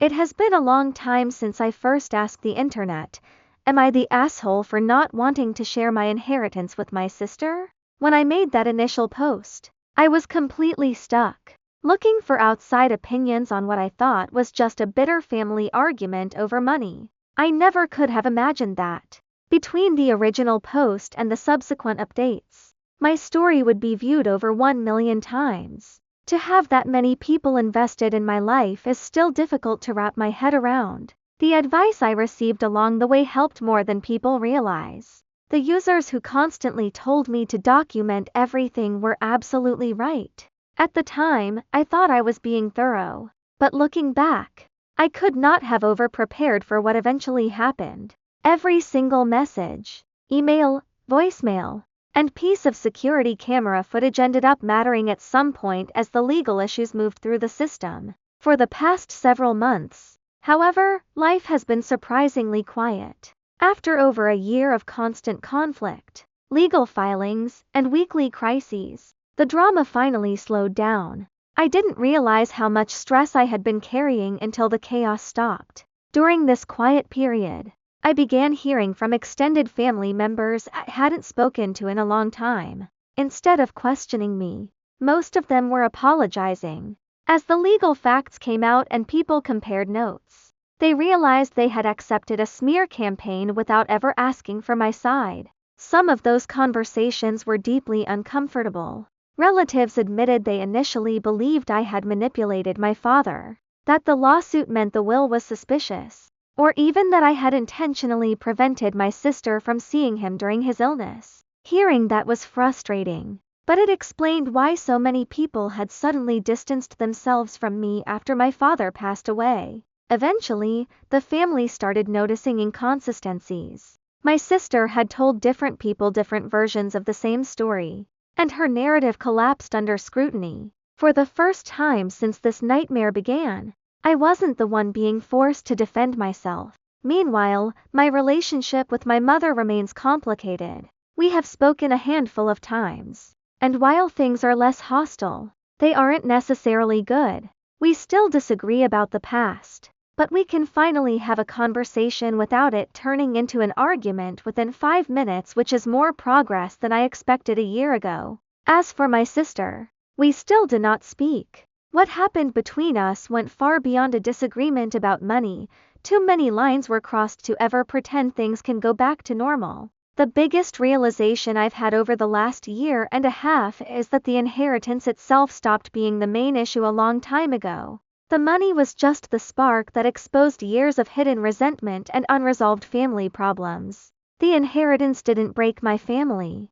It has been a long time since I first asked the internet, am I the asshole for not wanting to share my inheritance with my sister? When I made that initial post, I was completely stuck, looking for outside opinions on what I thought was just a bitter family argument over money. I never could have imagined that, between the original post and the subsequent updates, my story would be viewed over 1 million times. To have that many people invested in my life is still difficult to wrap my head around. The advice I received along the way helped more than people realize. The users who constantly told me to document everything were absolutely right. At the time, I thought I was being thorough, but looking back, I could not have over-prepared for what eventually happened. Every single message, email, voicemail, and piece of security camera footage ended up mattering at some point as the legal issues moved through the system. For the past several months, however, life has been surprisingly quiet. After over a year of constant conflict, legal filings, and weekly crises, the drama finally slowed down. I didn't realize how much stress I had been carrying until the chaos stopped. During this quiet period, I began hearing from extended family members I hadn't spoken to in a long time. Instead of questioning me, most of them were apologizing. As the legal facts came out and people compared notes, they realized they had accepted a smear campaign without ever asking for my side. Some of those conversations were deeply uncomfortable. Relatives admitted they initially believed I had manipulated my father, that the lawsuit meant the will was suspicious, or even that I had intentionally prevented my sister from seeing him during his illness. Hearing that was frustrating, but it explained why so many people had suddenly distanced themselves from me after my father passed away. Eventually, the family started noticing inconsistencies. My sister had told different people different versions of the same story, and her narrative collapsed under scrutiny. For the first time since this nightmare began, I wasn't the one being forced to defend myself. Meanwhile, my relationship with my mother remains complicated. We have spoken a handful of times, and while things are less hostile, they aren't necessarily good. We still disagree about the past, but we can finally have a conversation without it turning into an argument within 5 minutes, which is more progress than I expected a year ago. As for my sister, we still do not speak. What happened between us went far beyond a disagreement about money. Too many lines were crossed to ever pretend things can go back to normal. The biggest realization I've had over the last year and a half is that the inheritance itself stopped being the main issue a long time ago. The money was just the spark that exposed years of hidden resentment and unresolved family problems. The inheritance didn't break my family.